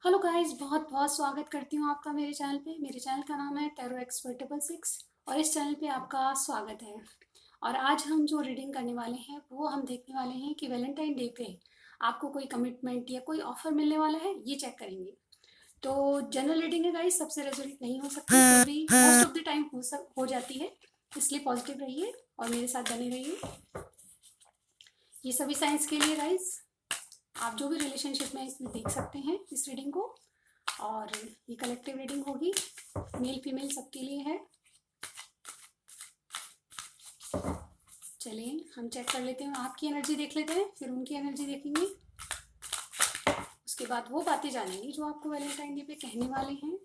Hello guys, बहुत बहुत स्वागत करती हूँ आपका मेरे चैनल पे। मेरे चैनल का नाम है टैरो एक्सपर्ट 666 और इस चैनल पे आपका स्वागत है। और आज हम जो रीडिंग करने वाले हैं वो हम देखने वाले हैं कि वैलेंटाइन डे पे आपको कोई कमिटमेंट या कोई ऑफर मिलने वाला है, ये चेक करेंगे। तो जनरल रीडिंग है गाइस, सबसे रेजोनेट नहीं हो सकती, तो भी मोस्ट ऑफ द टाइम हो जाती है। इसलिए पॉजिटिव रहिए और मेरे साथ बने रहिए। ये सभी साइंस के लिए गाइस, आप जो भी रिलेशनशिप में इसमें देख सकते हैं इस रीडिंग को। और ये कलेक्टिव रीडिंग होगी, मेल फीमेल सबके लिए है। चलिए हम चेक कर लेते हैं, आपकी एनर्जी देख लेते हैं, फिर उनकी एनर्जी देखेंगे। उसके बाद वो बातें जानेंगे जो आपको वैलेंटाइन डे पे कहने वाले हैं।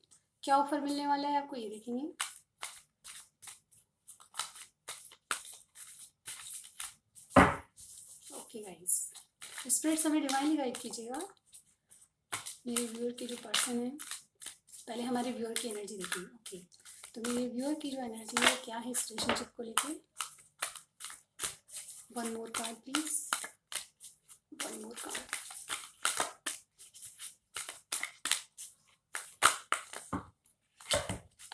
क्या ऑफर मिलने वाला है आपको, ये देखेंगे। ओके गाइस, स्पिरिट्स हमें डिवाइनली गाइड कीजिएगा। मेरे व्यूअर के जो पर्सन है, पहले हमारे व्यूअर की एनर्जी देखेंगे। ओके, तो मेरे व्यूअर की जो एनर्जी है क्या है इस रिलेशनशिप को लेके। One more card please, one more card.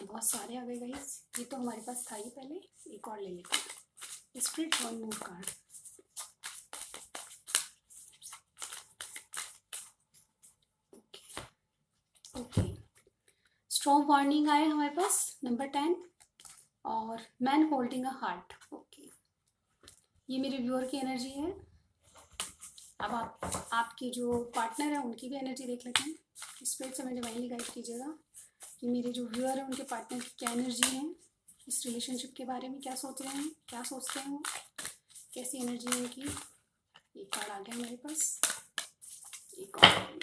बहुत सारे आ गए गाइस, ये तो हमारे पास था ही पहले, एक और ले लेते हैं। Spirit one more card. Okay, strong warning आए हमारे पास नंबर 10 और man holding a heart. Okay, ये मेरे व्यूअर की एनर्जी है। अब आपके जो पार्टनर है उनकी भी एनर्जी देख लेते हैं। स्पिरिट से हमें डिवाइनली गाइड कीजिएगा कि मेरे जो व्यूअर है उनके पार्टनर की क्या एनर्जी है, इस रिलेशनशिप के बारे में क्या सोच रहे हैं, क्या सोचते हैं वो, कैसी एनर्जी है उनकी। एक कार्ड आ गया हमारे पास, एक और,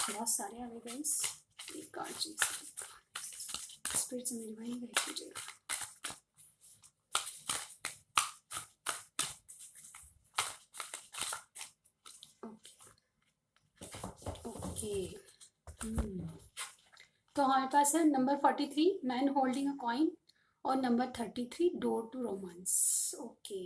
बहुत सारे आ गए गाइस। एक कार्ड चाहिए, स्पिरिट से मेरी वही गाइड कीजिएगा। ओके, तो हमारे पास है number 43 man holding a coin और number 33 door to romance. Okay,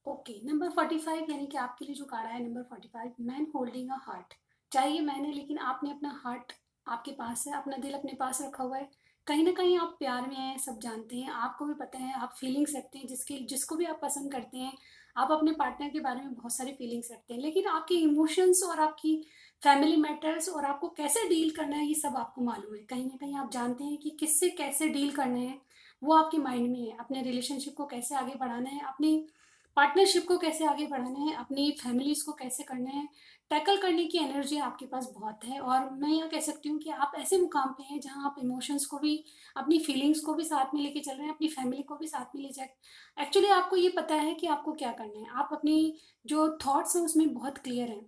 okay, number 45 यानी कि आपके लिए जो कार्ड है number 45 man holding a heart. चाहिए मैंने, लेकिन आपने अपना हार्ट आपके पास है, अपना दिल अपने पास रखा हुआ है। कहीं ना कहीं आप प्यार में हैं, सब जानते हैं, आपको भी पता है, आप फीलिंग्स रखते हैं जिसके जिसको भी आप पसंद करते हैं। आप अपने पार्टनर के बारे में बहुत सारी फीलिंग्स रखते हैं, लेकिन आपके इमोशंस और आपकी फैमिली मैटर्स और आपको कैसे डील करना है ये सब आपको मालूम है। कहीं ना कहीं आप जानते हैं कि किससे कैसे डील करना है, वो आपके माइंड में है। अपने रिलेशनशिप को कैसे आगे बढ़ाना है, अपनी पार्टनरशिप को कैसे आगे बढ़ाना है, अपनी फैमिलीज को कैसे करना है, टैकल करने की एनर्जी आपके पास बहुत है। और मैं यह कह सकती हूँ कि आप ऐसे मुकाम पे हैं जहाँ आप इमोशंस को भी, अपनी फीलिंग्स को भी साथ में लेके चल रहे हैं, अपनी फैमिली को भी साथ में ले जाए। एक्चुअली आपको ये पता है कि आपको क्या करना है, आप अपनी जो थॉट्स हैं उसमें बहुत क्लियर हैं।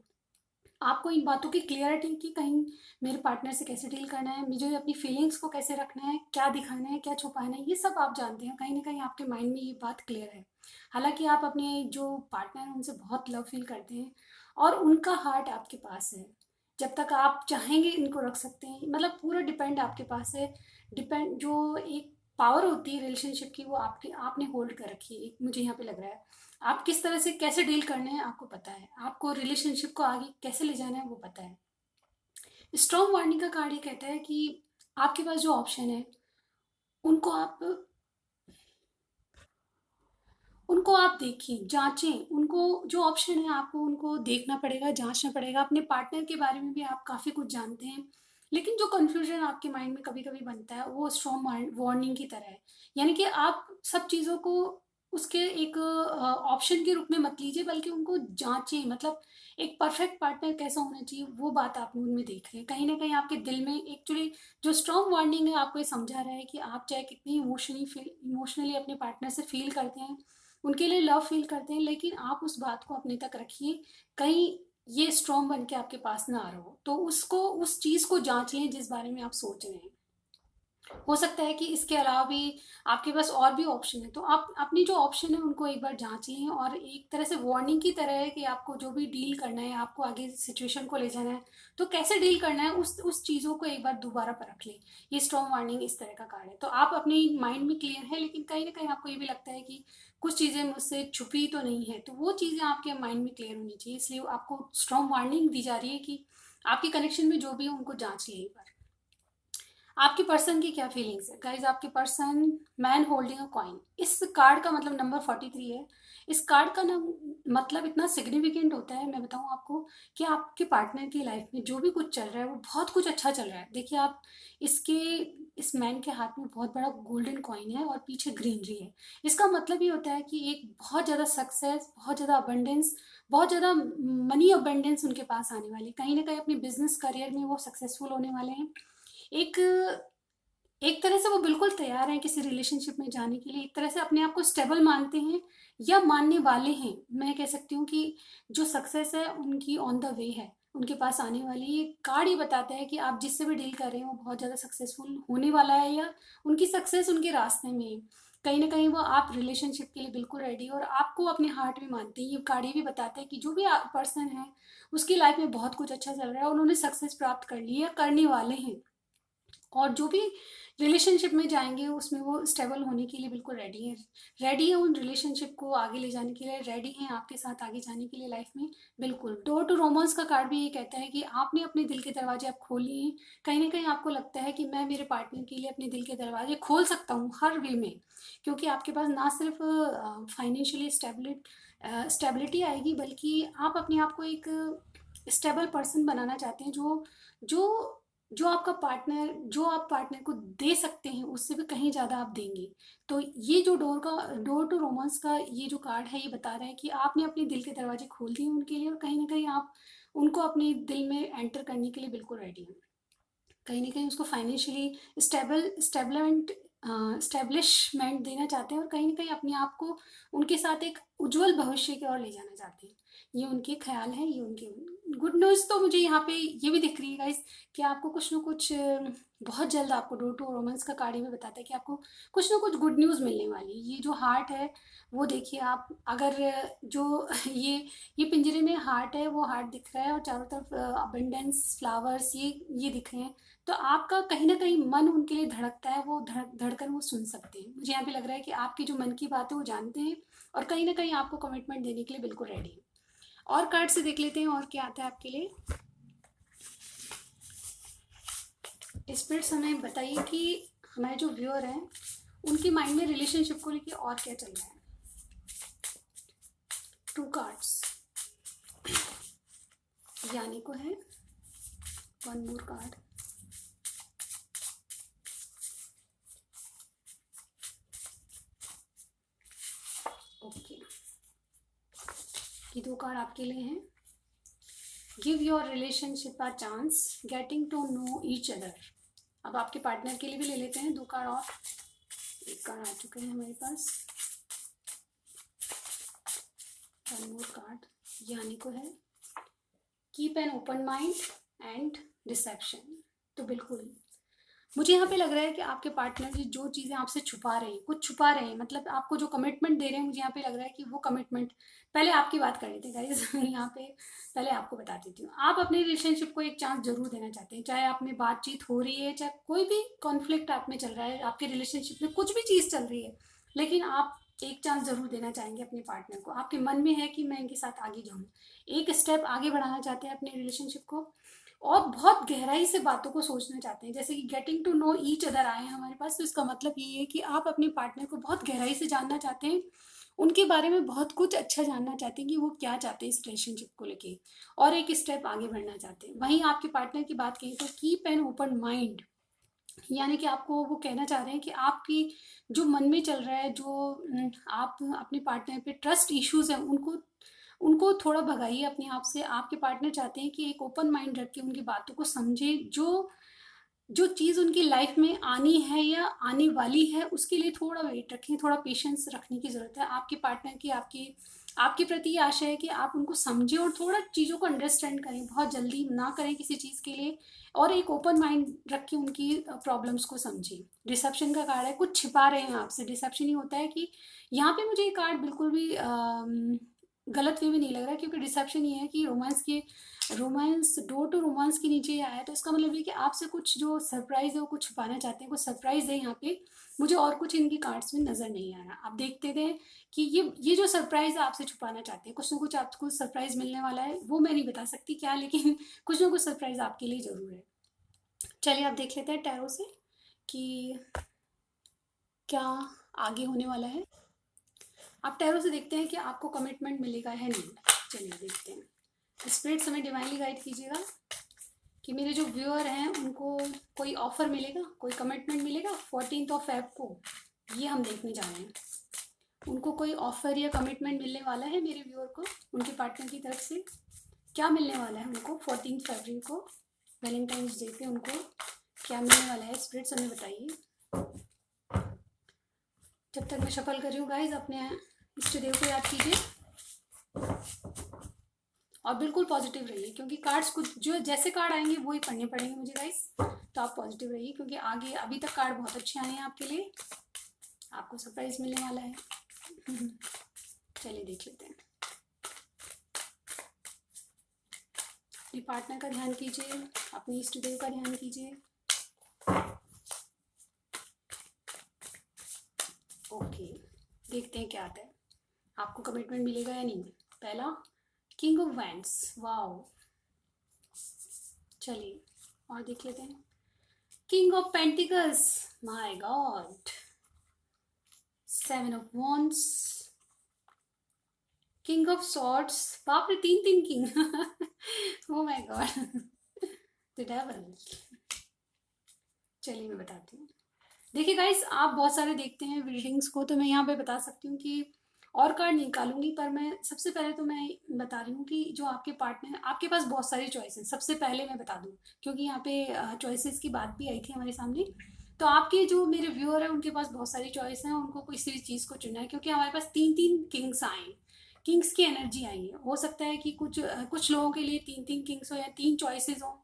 आपको इन बातों की क्लियरिटी कि कहीं मेरे पार्टनर से कैसे डील करना है, मुझे अपनी फीलिंग्स को कैसे रखना है, क्या दिखाना है, क्या छुपाना है, ये सब आप जानते हैं। कहीं ना कहीं आपके माइंड में ये बात क्लियर है। हालांकि आप अपने जो पार्टनर हैं उनसे बहुत लव फील करते हैं और उनका हार्ट आपके पास है। जब तक आप चाहेंगे इनको रख सकते हैं, मतलब पूरा डिपेंड आपके पास है। डिपेंड जो एक पावर होती है रिलेशनशिप की, वो आपके आपने होल्ड कर रखी है, एक मुझे यहाँ पे लग रहा है। आप किस तरह से कैसे डील करने हैं आपको पता है, आपको रिलेशनशिप को आगे कैसे ले जाना है वो पता है। स्ट्रॉन्ग वार्निंग का कार्ड ये कहता है कि आपके पास जो ऑप्शन है उनको आप उनको आप देखिए, जांचें। उनको जो ऑप्शन है आपको उनको देखना पड़ेगा, जांचना पड़ेगा। अपने पार्टनर के बारे में भी आप काफ़ी कुछ जानते हैं, लेकिन जो कंफ्यूजन आपके माइंड में कभी कभी बनता है वो स्ट्रॉन्ग वार्निंग की तरह है। यानी कि आप सब चीज़ों को उसके एक ऑप्शन के रूप में मत लीजिए, बल्कि उनको जांचें। मतलब एक परफेक्ट पार्टनर कैसा होना चाहिए वो बात आप उनमें देख रहे हैं। कहीं ना कहीं आपके दिल में एक्चुअली जो स्ट्रॉन्ग वार्निंग है आपको ये समझा रहा है कि आप चाहे कितनी इमोशनली अपने पार्टनर से फील करते हैं, उनके लिए लव फील करते हैं, लेकिन आप उस बात को अपने तक रखिए। कहीं ये स्ट्रॉन्ग बन के आपके पास ना आ रहा हो, तो उसको, उस चीज़ को जांच लें जिस बारे में आप सोच रहे हैं। हो सकता है कि इसके अलावा भी आपके पास और भी ऑप्शन है, तो आप अपनी जो ऑप्शन है उनको एक बार जांच लें, और एक तरह से वार्निंग की तरह है कि आपको जो भी डील करना है, आपको आगे सिचुएशन को ले जाना है, तो कैसे डील करना है उस चीज़ों को एक बार दोबारा परख लें। ये स्ट्रॉन्ग वार्निंग इस तरह का कार्ड है। तो आप अपने माइंड में क्लियर है, लेकिन कहीं ना कहीं आपको ये भी लगता है कि कुछ चीज़ें मुझसे छुपी तो नहीं है, तो वो चीज़ें आपके माइंड में क्लियर होनी चाहिए, इसलिए आपको स्ट्रॉन्ग वार्निंग दी जा रही है कि आपके कनेक्शन में जो भी है उनको जांच लें एक बार। आपके पर्सन की क्या फीलिंग्स है गाइज? आपके person man holding a coin, इस कार्ड का मतलब नंबर 43 है। इस कार्ड का ना मतलब इतना सिग्निफिकेंट होता है, मैं बताऊं आपको, कि आपके पार्टनर की लाइफ में जो भी कुछ चल रहा है वो बहुत कुछ अच्छा चल रहा है। देखिए आप इसके इस मैन के हाथ में बहुत बड़ा गोल्डन कॉइन है और पीछे ग्रीनरी है। इसका मतलब ये होता है कि एक बहुत ज़्यादा सक्सेस, बहुत ज़्यादा अबंडेंस, बहुत ज़्यादा मनी अबंडेंस उनके पास आने वाली है। कहीं ना कहीं अपने बिजनेस करियर में वो सक्सेसफुल होने वाले हैं। एक एक तरह से वो बिल्कुल तैयार हैं किसी रिलेशनशिप में जाने के लिए, एक तरह से अपने आप को स्टेबल मानते हैं या मानने वाले हैं। मैं कह सकती हूँ कि जो सक्सेस है उनकी ऑन द वे है, उनके पास आने वाली। ये कार्ड ये बताता है कि आप जिससे भी डील कर रहे हो वो बहुत ज़्यादा सक्सेसफुल होने वाला है, या उनकी सक्सेस उनके रास्ते में है। कहीं ना कहीं वो आप रिलेशनशिप के लिए बिल्कुल रेडी और आपको अपने हार्ट में मानते हैं। ये कार्ड ये भी बताता है कि जो भी पर्सन है उसकी लाइफ में बहुत कुछ अच्छा चल रहा है, उन्होंने सक्सेस प्राप्त कर ली है या करने वाले हैं, और जो भी रिलेशनशिप में जाएंगे उसमें वो स्टेबल होने के लिए बिल्कुल रेडी है। रेडी है उन रिलेशनशिप को आगे ले जाने के लिए, रेडी हैं आपके साथ आगे जाने के लिए लाइफ में। बिल्कुल डोर टू रोमांस का कार्ड भी ये कहता है कि आपने अपने दिल के दरवाजे आप खोल लिए हैं। कहीं ना कहीं आपको लगता है कि मैं मेरे पार्टनर के लिए अपने दिल के दरवाजे खोल सकता हूँ हर वे में, क्योंकि आपके पास ना सिर्फ फाइनेंशियली स्टेबिलिटी आएगी, बल्कि आप अपने आप को एक स्टेबल पर्सन बनाना चाहते हैं, जो जो आपका पार्टनर जो आप पार्टनर को दे सकते हैं उससे भी कहीं ज़्यादा आप देंगे। तो ये जो डोर टू रोमांस का ये जो कार्ड है ये बता रहा है कि आपने अपने दिल के दरवाजे खोल दिए उनके लिए, और कहीं ना कहीं आप उनको अपने दिल में एंटर करने के लिए बिल्कुल रेडी हैं। कहीं ना कहीं उसको फाइनेंशियली स्टेबलेंट स्टेब्लिशमेंट देना चाहते हैं, और कहीं ना कहीं अपने आप को उनके साथ एक उज्जवल भविष्य की ओर ले जाना चाहते हैं। ये उनके ख्याल हैं, ये उनके गुड न्यूज़ तो मुझे यहाँ पे ये भी दिख रही है गाइस कि आपको कुछ ना कुछ बहुत जल्द आपको डोर टू रोमांस का कार्ड ये भी बताता है कि आपको कुछ ना कुछ गुड न्यूज़ मिलने वाली है। ये जो हार्ट है वो देखिए आप, अगर जो ये पिंजरे में हार्ट है, वो हार्ट दिख रहा है और चारों तरफ अबंडेंस फ्लावर्स ये दिख रहे हैं, तो आपका कहीं ना कहीं मन उनके लिए धड़कता है, वो धड़कन वो सुन सकते हैं। मुझे यहाँ पे लग रहा है कि आपकी जो मन की बात है वो जानते हैं, और कहीं ना कहीं आपको कमिटमेंट देने के लिए बिल्कुल रेडी है। और कार्ड से देख लेते हैं और क्या आता है आपके लिए। स्पिरिट्स हमें बताइए कि हमारे जो व्यूअर हैं उनके माइंड में रिलेशनशिप को लेके और क्या चल रहा है। 2 कार्ड्स यानी को है, 1 मोर कार्ड, ओके। ये 2 कार्ड आपके लिए हैं। Give your relationship a chance, getting to know each other. अब आपके पार्टनर के लिए भी ले लेते हैं 2 कार्ड और। एक कार्ड आ चुके हैं हमारे पास, 1 मोर कार्ड यानी को है, keep an open mind and deception. तो बिल्कुल मुझे यहाँ पे लग रहा है कि आपके पार्टनर जी जो चीज़ें आपसे छुपा रहे हैं, कुछ छुपा रहे हैं, मतलब आपको जो कमिटमेंट दे रहे हैं, मुझे यहाँ पे लग रहा है कि वो कमिटमेंट, पहले आपकी बात कर लेते हैं गाइस यहाँ पे पहले आपको बता देती हूँ। आप अपने रिलेशनशिप को एक चांस जरूर देना चाहते हैं, चाहे आप में बातचीत हो रही है, चाहे कोई भी कॉन्फ्लिक्ट आप में चल रहा है, आपके रिलेशनशिप में कुछ भी चीज़ चल रही है, लेकिन आप एक चांस जरूर देना चाहेंगे अपने पार्टनर को। आपके मन में है कि मैं इनके साथ आगे जाऊँ, एक स्टेप आगे बढ़ाना चाहते हैं अपने रिलेशनशिप को, और बहुत गहराई से बातों को सोचना चाहते हैं। जैसे कि getting to know each other आए हैं हमारे पास, तो इसका मतलब ये है कि आप अपने पार्टनर को बहुत गहराई से जानना चाहते हैं, उनके बारे में बहुत कुछ अच्छा जानना चाहते हैं कि वो क्या चाहते हैं इस रिलेशनशिप को लेके, और एक स्टेप आगे बढ़ना चाहते हैं। वहीं आपके पार्टनर की बात करें तो कीप एन ओपन माइंड, यानी कि आपको वो कहना चाह रहे हैं कि आपकी जो मन में चल रहा है, जो आप अपने पार्टनर पे ट्रस्ट इश्यूज हैं उनको उनको थोड़ा भगाइए अपने आप से। आपके पार्टनर चाहते हैं कि एक ओपन माइंड रख के उनकी बातों को समझे, जो जो चीज़ उनकी लाइफ में आनी है या आने वाली है उसके लिए थोड़ा वेट रखें, थोड़ा पेशेंस रखने की ज़रूरत है। आपके पार्टनर की आपकी आपके प्रति ये आशा है कि आप उनको समझें और थोड़ा चीज़ों को अंडरस्टैंड करें, बहुत जल्दी ना करें किसी चीज़ के लिए, और एक ओपन माइंड रख के उनकी प्रॉब्लम्स को समझें। डिसेप्शन का कार्ड है, कुछ छिपा रहे हैं आपसे। डिसेप्शन ही होता है कि यहाँ पे मुझे ये कार्ड बिल्कुल भी गलत वे में नहीं लग रहा है, क्योंकि डिसेप्शन ये है कि रोमांस, डोर टू रोमांस के नीचे ये आया है, तो इसका मतलब ये कि आपसे कुछ जो सरप्राइज है वो कुछ छुपाना चाहते हैं, कुछ सरप्राइज है यहाँ पे। मुझे और कुछ इनकी कार्ड्स में नजर नहीं आ रहा। आप देखते थे कि ये जो सरप्राइज है आपसे छुपाना चाहते हैं, कुछ ना कुछ आपको सरप्राइज मिलने वाला है, वो मैं नहीं बता सकती क्या, लेकिन कुछ ना कुछ सरप्राइज आपके लिए जरूर है। चलिए आप देख लेते हैं टैरो से कि क्या आगे होने वाला है। आप टैरो से देखते हैं कि आपको कमिटमेंट मिलेगा है नहीं। चलिए देखते हैं। स्पिरिट हमें डिवाइनली गाइड कीजिएगा कि मेरे जो व्यूअर हैं उनको कोई ऑफर मिलेगा, कोई कमिटमेंट मिलेगा 14 ऑफ फेब को। ये हम देखने जा रहे हैं। उनको कोई ऑफर या कमिटमेंट मिलने वाला है मेरे व्यूअर को उनके पार्टनर की तरफ से। क्या मिलने वाला है उनको 14 फरवरी को, वैलेंटाइंस डे पे उनको क्या मिलने वाला है? स्पिरिट्स हमें बताइए। जब तक मैं शफल कर रही हूँ गाइज, अपने इष्ट देव को याद कीजिए और बिल्कुल पॉजिटिव रहिए, क्योंकि कार्ड्स कुछ जो जैसे कार्ड आएंगे वो ही पढ़ने पड़ेंगे मुझे गाइस। तो आप पॉजिटिव रहिए, क्योंकि आगे अभी तक कार्ड बहुत अच्छे आए हैं आपके लिए, आपको सरप्राइज मिलने वाला है। चलिए देख लेते हैं। अपने पार्टनर का ध्यान कीजिए, अपनी इष्ट देव का ध्यान कीजिए। ओके, देखते हैं क्या आता है, आपको कमिटमेंट मिलेगा या नहीं। पहला किंग ऑफ वैंड्स, वाओ। चलिए और देख लेते हैं। King of pentacles, my God. 7 of wands, king of swords, बाप रे 3 king. Oh my God, the devil. चलिए मैं बताती हूँ। देखिए गाइस, आप बहुत सारे देखते हैं रीडिंग्स को, तो मैं यहाँ पे बता सकती हूँ कि और कार्ड निकालूंगी, पर मैं सबसे पहले तो मैं बता रही हूँ कि जो आपके पार्टनर, आपके पास बहुत सारी चॉइस हैं। सबसे पहले मैं बता दूँ, क्योंकि यहाँ पे चॉइसेस की बात भी आई थी हमारे सामने। तो आपके जो मेरे व्यूअर हैं उनके पास बहुत सारी चॉइस हैं, उनको किसी भी चीज़ को चुनना है, क्योंकि हमारे पास 3 किंग्स आए हैं। किंग्स की एनर्जी आई है। हो सकता है कि कुछ लोगों के लिए 3 किंग्स हो या 3 चॉइसेस हो,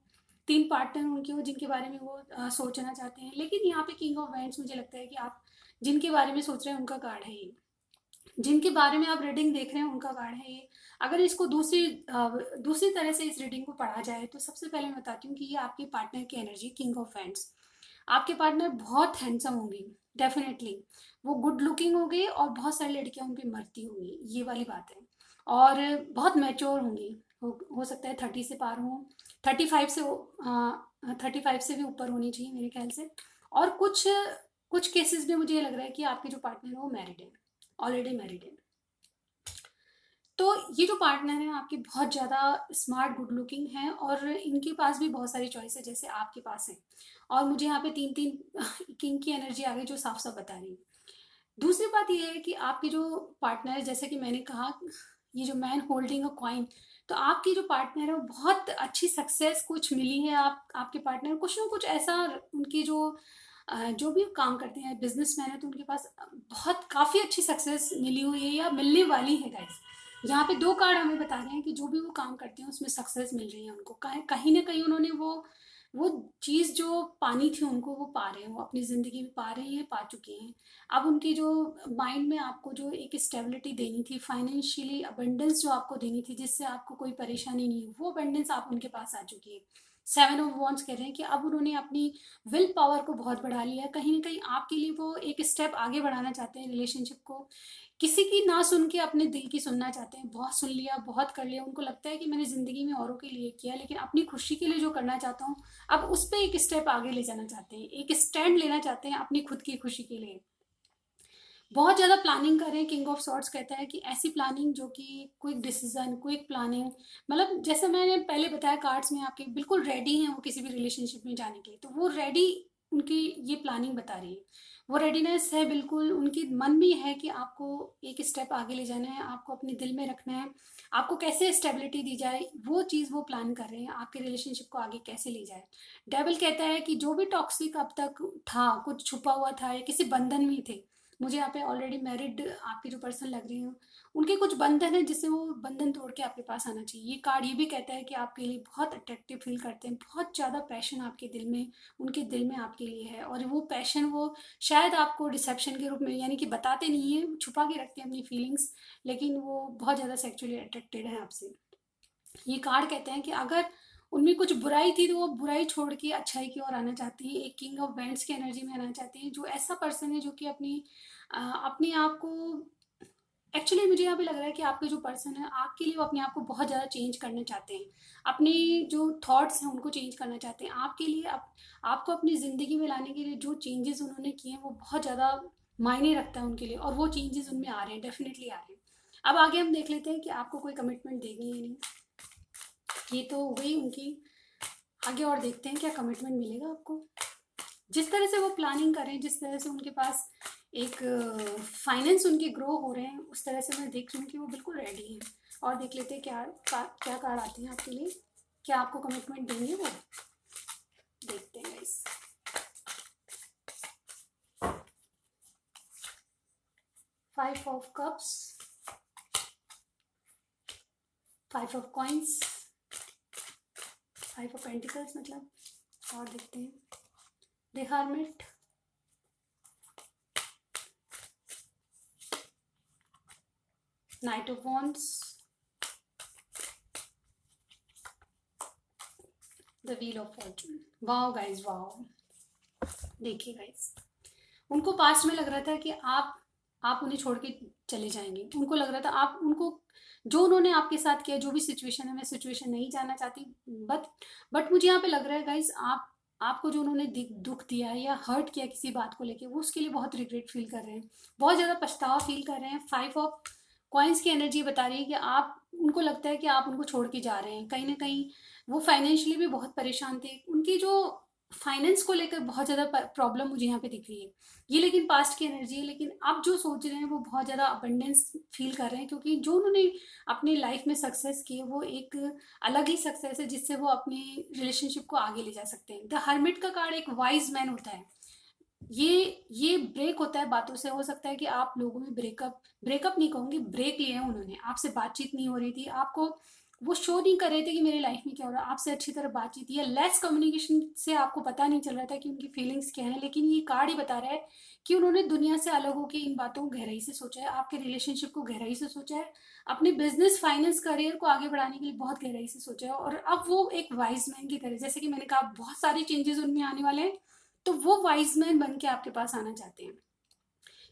3 पार्टनर उनके हो जिनके बारे में वो सोचना चाहते हैं। लेकिन यहाँ पे किंग ऑफ वैंड्स, मुझे लगता है कि आप जिनके बारे में सोच रहे हैं उनका कार्ड है ये, जिनके बारे में आप रीडिंग देख रहे हैं उनका कार्ड है ये। अगर इसको दूसरी तरह से इस रीडिंग को पढ़ा जाए, तो सबसे पहले मैं बताती हूँ कि ये आपके पार्टनर की एनर्जी, किंग ऑफ वैंड्स। आपके पार्टनर बहुत हैंडसम होंगे, डेफिनेटली। वो गुड लुकिंग होंगे और बहुत सारी लड़कियां उन पर मरती होंगी, ये वाली बात है। और बहुत मैच्योर होंगी, हो सकता है 30 से पार हो, 35 से 35 से भी ऊपर होनी चाहिए मेरे ख्याल से। और कुछ कुछ केसेस में मुझे ये लग रहा है कि आपके जो पार्टनर है वो मैरिड है, ऑलरेडी मैरिड है। तो ये जो पार्टनर है आपके बहुत ज़्यादा स्मार्ट, गुड लुकिंग है, और इनके पास भी बहुत सारी चॉइस है जैसे आपके पास है। और मुझे यहाँ पे 3 किंग की एनर्जी आ गई, जो साफ साफ बता रही है। दूसरी बात ये है कि आपके जो पार्टनर है, जैसे कि मैंने कहा, ये जो मैन होल्डिंग अ कॉइन, तो आपकी जो पार्टनर है वो बहुत अच्छी सक्सेस कुछ मिली है। आपके पार्टनर कुछ ना कुछ ऐसा, उनकी जो भी काम करते हैं, बिजनेसमैन है, तो उनके पास बहुत काफ़ी अच्छी सक्सेस मिली हुई है या मिलने वाली है गाइस। यहाँ पे 2 कार्ड हमें बता रहे हैं कि जो भी वो काम करते हैं उसमें सक्सेस मिल रही है उनको, कहीं ना कहीं उन्होंने वो चीज़ जो पानी थी उनको वो पा रहे हैं, वो अपनी ज़िंदगी में पा रहे हैं, पा चुके हैं। अब उनकी जो माइंड में आपको जो एक स्टेबिलिटी देनी थी, फाइनेंशियली अबंडेंस जो आपको देनी थी, जिससे आपको कोई परेशानी नहीं हो, वो अबंडेंस आप उनके पास आ चुकी है। 7 ऑफ वॉन्ड्स कह रहे हैं कि अब उन्होंने अपनी विल पावर को बहुत बढ़ा लिया है। कहीं ना कहीं आपके लिए वो एक स्टेप आगे बढ़ाना चाहते हैं रिलेशनशिप को। किसी की ना सुन के अपने दिल की सुनना चाहते हैं। बहुत सुन लिया, बहुत कर लिया, उनको लगता है कि मैंने ज़िंदगी में औरों के लिए किया, लेकिन अपनी खुशी के लिए जो करना चाहता हूँ, अब उस पर एक स्टेप आगे ले जाना चाहते हैं, एक स्टैंड लेना चाहते हैं अपनी खुद की खुशी के लिए। बहुत ज़्यादा प्लानिंग कर रहे हैं। किंग ऑफ सॉर्ड्स कहता है कि ऐसी प्लानिंग जो कि क्विक डिसीजन, क्विक प्लानिंग, मतलब जैसे मैंने पहले बताया कार्ड्स में आपके बिल्कुल रेडी हैं वो किसी भी रिलेशनशिप में जाने के लिए, तो वो रेडी, उनकी ये प्लानिंग बता रही है। वो रेडीनेस है बिल्कुल, उनकी मन में है कि आपको एक स्टेप आगे ले जाना है, आपको अपने दिल में रखना है, आपको कैसे स्टेबिलिटी दी जाए, वो चीज़ वो प्लान कर रहे हैं, आपके रिलेशनशिप को आगे कैसे ले जाए। डेविल कहता है कि जो भी टॉक्सिक अब तक था, कुछ छुपा हुआ था या किसी बंधन में थे, मुझे यहाँ पे ऑलरेडी मैरिड आपकी जो पर्सन लग रही हो, उनके कुछ बंधन है जिससे वो बंधन तोड़ के आपके पास आना चाहिए। ये कार्ड ये भी कहता है कि आपके लिए बहुत अट्रैक्टिव फील करते हैं, बहुत ज़्यादा पैशन आपके दिल में, उनके दिल में आपके लिए है, और वो पैशन वो शायद आपको डिसेप्शन के रूप में, यानी कि बताते नहीं है, छुपा के रखते हैं अपनी फीलिंग्स, लेकिन वो बहुत ज़्यादा सेक्सुअली अट्रैक्टेड है आपसे। ये कार्ड कहते हैं कि अगर उनमें कुछ बुराई थी तो वो बुराई छोड़ के अच्छाई की ओर आना चाहती हैं, एक किंग ऑफ वेंट्स की एनर्जी में आना चाहती हैं, जो ऐसा पर्सन है जो कि अपने आप को, एक्चुअली मुझे यहाँ पे लग रहा है कि आपके जो पर्सन है आपके लिए वो अपने आप को बहुत ज़्यादा चेंज करना चाहते हैं, अपने जो थॉट्स हैं उनको चेंज करना चाहते हैं आपके लिए। आपको अपनी ज़िंदगी में लाने के लिए जो चेंजेस उन्होंने किए हैं वो बहुत ज़्यादा मायने रखता है उनके लिए, और वो चेंजेस उनमें आ रहे हैं, डेफिनेटली आ रहे हैं। अब आगे हम देख लेते हैं कि आपको कोई कमिटमेंट देगी या नहीं। ये तो हो गई उनकी, आगे और देखते हैं क्या कमिटमेंट मिलेगा आपको। जिस तरह से वो प्लानिंग करें, जिस तरह से उनके पास एक फाइनेंस उनके ग्रो हो रहे हैं, उस तरह से मैं देख रही हूँ कि वो बिल्कुल रेडी हैं। और देख लेते हैं क्या कार्ड आते हैं आपके लिए, क्या आपको कमिटमेंट देंगे वो, देखते हैं guys. 5 of cups, 5 of coins, 5 of pentacles मतलब, और देखते हैं the hermit, night of wands, the wheel of Fortune. Wow guys, wow. देखिए गाइस, उनको पास्ट में लग रहा था कि आप उन्हें छोड़ के चले जाएंगे, उनको लग रहा था आप उनको, जो उन्होंने आपके साथ किया, जो भी सिचुएशन है, मैं सिचुएशन नहीं जानना चाहती, बट बट मुझे यहाँ पे लग रहा है गाइस, आपको जो उन्होंने दुख दिया है या हर्ट किया किसी बात को लेके, वो उसके लिए बहुत रिग्रेट फील कर रहे हैं, बहुत ज़्यादा पछतावा फील कर रहे हैं। 5 ऑफ कॉइन्स की एनर्जी बता रही है कि आप, उनको लगता है कि आप उनको छोड़ के जा रहे हैं, कहीं ना कहीं वो फाइनेंशियली भी बहुत परेशान थे, उनकी जो फाइनेंस को लेकर बहुत ज़्यादा प्रॉब्लम मुझे यहाँ पे दिख रही है। ये लेकिन पास्ट की एनर्जी है, लेकिन अब जो सोच रहे हैं वो बहुत ज़्यादा अबंडेंस फील कर रहे हैं, क्योंकि जो उन्होंने अपनी लाइफ में सक्सेस की है वो एक अलग ही सक्सेस है, जिससे वो अपने रिलेशनशिप को आगे ले जा सकते हैं। द हर्मिट का कार्ड एक वाइज मैन होता है, ये ब्रेक होता है बातों से। हो सकता है कि आप लोगों में ब्रेकअप नहीं कहूँगी, ब्रेक लिया है उन्होंने, आपसे बातचीत नहीं हो रही थी, आपको वो शो नहीं कर रहे थे कि मेरी लाइफ में क्या हो रहा है, आपसे अच्छी तरह बातचीत या लेस कम्युनिकेशन से आपको पता नहीं चल रहा था कि उनकी फीलिंग्स क्या हैं। लेकिन ये कार्ड ही बता रहा है कि उन्होंने दुनिया से अलग होकर इन बातों को गहराई से सोचा है, आपके रिलेशनशिप को गहराई से सोचा है, अपने बिजनेस फाइनेंस करियर को आगे बढ़ाने के लिए बहुत गहराई से सोचा है, और अब वो एक वाइज मैन की तरह, जैसे कि मैंने कहा, बहुत सारी चेंजेस उनमें आने वाले हैं, तो वो वाइज मैन बन के आपके पास आना चाहते हैं।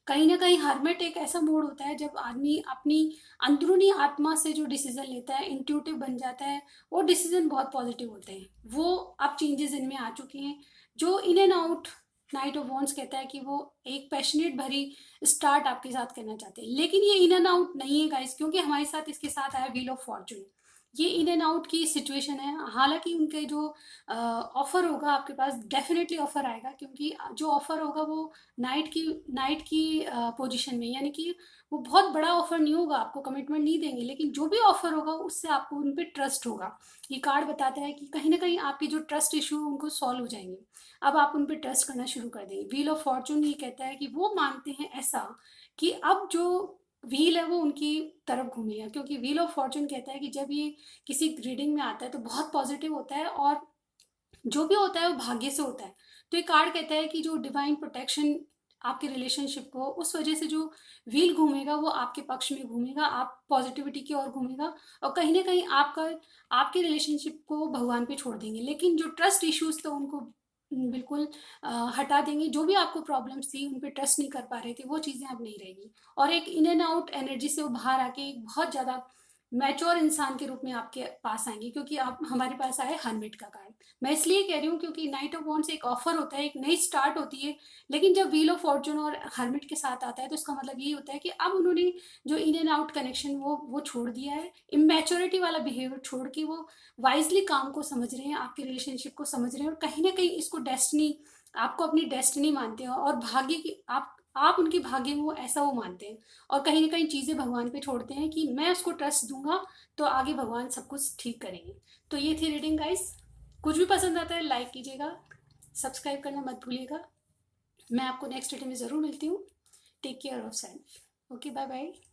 कहीं ना कहीं हर्मिट एक ऐसा मोड होता है जब आदमी अपनी अंदरूनी आत्मा से जो डिसीजन लेता है, इंट्यूटिव बन जाता है, वो डिसीजन बहुत पॉजिटिव होते हैं। वो अब चेंजेस इनमें आ चुके हैं, जो in and out. Night of wands कहता है कि वो एक पैशनेट भरी स्टार्ट आपके साथ करना चाहते हैं, लेकिन ये इन एंड आउट नहीं है गाइस, क्योंकि हमारे साथ इसके साथ आया व्हील ऑफ फॉर्चून। ये इन एंड आउट की सिचुएशन है, हालांकि उनके जो ऑफर होगा आपके पास, डेफिनेटली ऑफर आएगा, क्योंकि जो ऑफर होगा वो नाइट की पोजीशन में, यानी कि वो बहुत बड़ा ऑफर नहीं होगा, आपको कमिटमेंट नहीं देंगे, लेकिन जो भी ऑफर होगा उससे आपको उन पर ट्रस्ट होगा। ये कार्ड बताता है कि कहीं ना कहीं आपके जो ट्रस्ट इशू है उनको सॉल्व हो जाएंगे, अब आप उन पर ट्रस्ट करना शुरू कर देंगे। व्हील ऑफ फॉर्चून ये कहता है कि वो मानते हैं ऐसा कि अब जो व्हील है वो उनकी तरफ घूमेगा, क्योंकि व्हील ऑफ फॉर्चून कहता है कि जब ये किसी रीडिंग में आता है तो बहुत पॉजिटिव होता है, और जो भी होता है वो भाग्य से होता है। तो ये कार्ड कहता है कि जो डिवाइन प्रोटेक्शन आपके रिलेशनशिप को, उस वजह से जो व्हील घूमेगा वो आपके पक्ष में घूमेगा, आप पॉजिटिविटी की ओर घूमेगा, और कहीं ना कहीं आपके रिलेशनशिप को भगवान पे छोड़ देंगे, लेकिन जो ट्रस्ट इश्यूज थे उनको बिल्कुल हटा देंगे। जो भी आपको प्रॉब्लम्स थी, उन पे ट्रस्ट नहीं कर पा रहे थे, वो चीज़ें अब नहीं रहेगी, और एक इन एंड आउट एनर्जी से वो बाहर आके एक बहुत ज़्यादा मैच्योर इंसान के रूप में आपके पास आएंगे, क्योंकि आप हमारे पास आए हर्मिट का कार्ड। मैं इसलिए कह रही हूँ क्योंकि नाइट ऑफ वॉन्ड्स एक ऑफर होता है, एक नई स्टार्ट होती है, लेकिन जब व्हील ऑफ फॉर्चून और हर्मिट के साथ आता है तो इसका मतलब यही होता है कि अब उन्होंने जो इन एंड आउट कनेक्शन वो छोड़ दिया है, इमेच्योरिटी वाला बिहेवियर छोड़ के वो वाइजली काम को समझ रहे हैं, आपके रिलेशनशिप को समझ रहे हैं, और कहीं ना कहीं इसको डेस्टिनी आपको अपनी डेस्टिनी मानते हो और भाग्य की आप उनके भाग्य में, वो ऐसा वो मानते हैं। और कहीं ना कहीं चीज़ें भगवान पे छोड़ते हैं कि मैं उसको ट्रस्ट दूंगा तो आगे भगवान सब कुछ ठीक करेंगे। तो ये थी रीडिंग गाइस। कुछ भी पसंद आता है लाइक कीजिएगा, सब्सक्राइब करना मत भूलिएगा। मैं आपको नेक्स्ट रीडिंग में ज़रूर मिलती हूँ। Take care of self. Okay, bye bye.